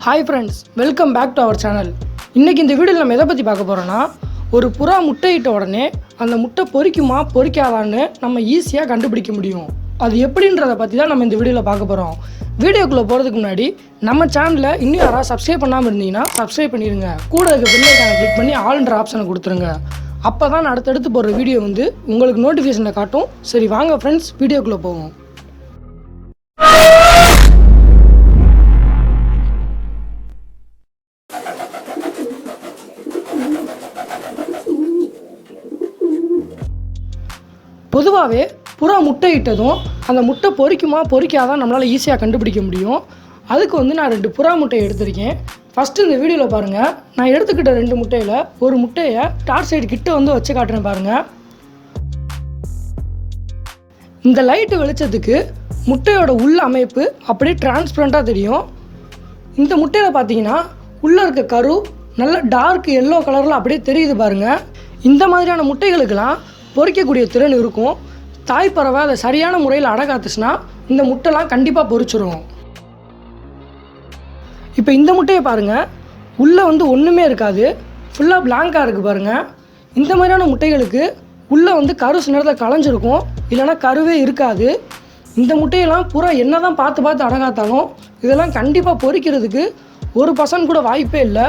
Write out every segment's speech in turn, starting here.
Hi friends, welcome back to our channel. இன்னைக்கு இந்த வீடியோல நம்ம எதை பத்தி பார்க்க போறோம்னா ஒரு புறா முட்டையிட்ட உடனே அந்த முட்டை பொரிக்குமா பொரிக்காதான்னு நம்ம ஈஸியா கண்டுபிடிக்க முடியும். அது எப்படின்றத பத்தி தான் நம்ம இந்த வீடியோல பார்க்க போறோம். வீடியோக்குள்ள போறதுக்கு முன்னாடி நம்ம சேனலை இன்னும் யாராவது சப்ஸ்கிரைப் பண்ணாம இருந்தீங்கன்னா சப்ஸ்கிரைப் பண்ணிருங்க. கூட இருக்க பெல் ஐகானை கிளிக் பண்ணி ஆல்ன்ற ஆப்ஷனை கொடுத்துருங்க. அப்பதான் நான் அடுத்தடுத்து போடுற வீடியோ வந்து உங்களுக்கு நோட்டிஃபிகேஷனை காட்டும். சரி வாங்க ஃப்ரெண்ட்ஸ் வீடியோக்குள்ள போவோம். பொதுவாகவே புறா முட்டை இட்டதும் அந்த முட்டை பொரிக்குமா பொரிக்காதான் நம்மளால் ஈஸியாக கண்டுபிடிக்க முடியும். அதுக்கு வந்து நான் 2 புறா முட்டையை எடுத்திருக்கேன். ஃபஸ்ட்டு இந்த வீடியோவில் பாருங்கள், நான் எடுத்துக்கிட்ட 2 முட்டையில் ஒரு முட்டையை டார்ச் சைடு கிட்ட வந்து வச்சு காட்டுறேன் பாருங்கள். இந்த லைட்டு வெளிச்சத்துக்கு முட்டையோட உள்ள அமைப்பு அப்படியே டிரான்ஸ்பரண்ட்டாக தெரியும். இந்த முட்டையில் பார்த்தீங்கன்னா உள்ளே இருக்க கரு நல்ல டார்க் எல்லோ கலரில் அப்படியே தெரியுது பாருங்கள். இந்த மாதிரியான முட்டைகளுக்கெல்லாம் பொரிக்கக்கூடிய திறன் இருக்கும். தாய்ப்பறவை அதை சரியான முறையில் அடகாத்துச்சுன்னா இந்த முட்டைலாம் கண்டிப்பாக பொரிச்சிடும். இப்போ இந்த முட்டையை பாருங்கள், உள்ளே வந்து ஒன்றுமே இருக்காது, ஃபுல்லாக பிளாங்காக இருக்குது பாருங்கள். இந்த மாதிரியான முட்டைகளுக்கு உள்ளே வந்து கரு சில நேரத்தில் களைஞ்சிருக்கும், இல்லைனா கருவே இருக்காது. இந்த முட்டையெல்லாம் பூரா என்ன தான் பார்த்து அடகாத்தாலும் இதெல்லாம் கண்டிப்பாக பொரிக்கிறதுக்கு 1% கூட வாய்ப்பே இல்லை.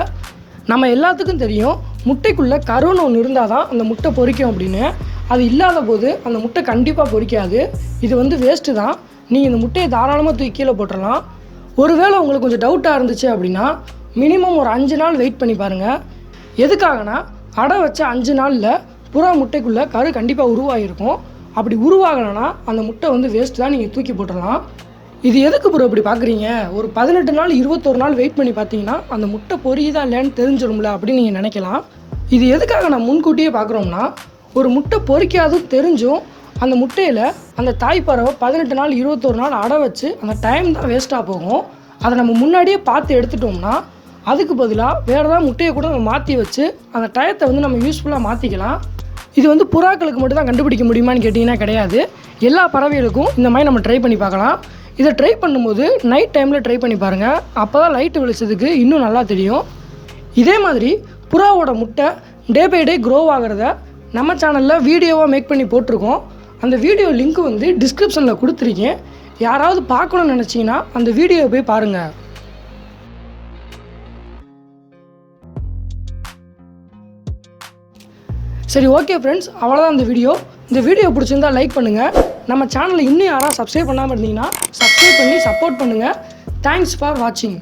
நம்ம எல்லாத்துக்கும் தெரியும் முட்டைக்குள்ளே கருன்னு ஒன்று இருந்தால் தான் அந்த முட்டை பொரிக்கும் அப்படின்னு. அது இல்லாத போது அந்த முட்டை கண்டிப்பாக பொரிக்காது. இது வந்து வேஸ்ட்டு தான். நீங்கள் இந்த முட்டையை தாராளமாக தூக்கி கீழே போட்டுடலாம். ஒருவேளை உங்களுக்கு கொஞ்சம் டவுட்டாக இருந்துச்சு அப்படின்னா மினிமம் ஒரு 5 நாள் வெயிட் பண்ணி பாருங்கள். எதுக்காகனா அடை வச்ச 5 நாளில் புறா முட்டைக்குள்ளே கரு கண்டிப்பாக உருவாகிருக்கும். அப்படி உருவாகலைன்னா அந்த முட்டை வந்து வேஸ்ட்டு தான், நீங்கள் தூக்கி போட்டுடலாம். இது எதுக்கு ப்ரோ இப்படி பார்க்குறீங்க? ஒரு 18 நாள் 21 நாள் வெயிட் பண்ணி பார்த்தீங்கன்னா அந்த முட்டை பொரியுதா இல்லைன்னு தெரிஞ்சிடும்ல அப்படின்னு நீங்கள் நினைக்கலாம். இது எதுக்காக நான் முன்கூட்டியே பார்க்குறோம்னா, ஒரு முட்டை பொரிக்காதும் தெரிஞ்சும் அந்த முட்டையில் அந்த தாய்ப்பறவை 18 நாள் 21 நாள் அடை வச்சு அந்த டைம் தான் வேஸ்ட்டாக போகும். அதை நம்ம முன்னாடியே பார்த்து எடுத்துட்டோம்னா அதுக்கு பதிலாக வேறு ஏதாவது முட்டையை கூட நம்ம மாற்றி வச்சு அந்த டயத்தை வந்து நம்ம யூஸ்ஃபுல்லாக மாற்றிக்கலாம். இது வந்து புறாக்களுக்கு மட்டும் தான் கண்டுபிடிக்க முடியுமான்னு கேட்டிங்கன்னா கிடையாது. எல்லா பறவைகளுக்கும் இந்த மாதிரி நம்ம ட்ரை பண்ணி பார்க்கலாம். இதை ட்ரை பண்ணும்போது நைட் டைமில் ட்ரை பண்ணி பாருங்கள். அப்போ தான் லைட்டு வெளிச்சதுக்கு இன்னும் நல்லா தெரியும். இதே மாதிரி புறாவோட முட்டை டே பை டே க்ரோ ஆகிறத நம்ம சேனலில் வீடியோவாக மேக் பண்ணி போட்டிருக்கோம். அந்த வீடியோ லிங்க் வந்து டிஸ்கிரிப்ஷனில் கொடுத்துருக்கேன். யாராவது பார்க்கணுன்னு நினச்சிங்கன்னா அந்த வீடியோவை போய் பாருங்கள். சரி ஓகே ஃப்ரெண்ட்ஸ், அவ்வளோதான் இந்த வீடியோ பிடிச்சிருந்தால் லைக் பண்ணுங்கள். நம்ம சேனலை இன்னும் யாராவது சப்ஸ்கிரைப் பண்ணாமல் இருந்தீங்கன்னா சப்ஸ்கிரைப் பண்ணி சப்போர்ட் பண்ணுங்கள். தேங்க்ஸ் ஃபார் வாட்சிங்.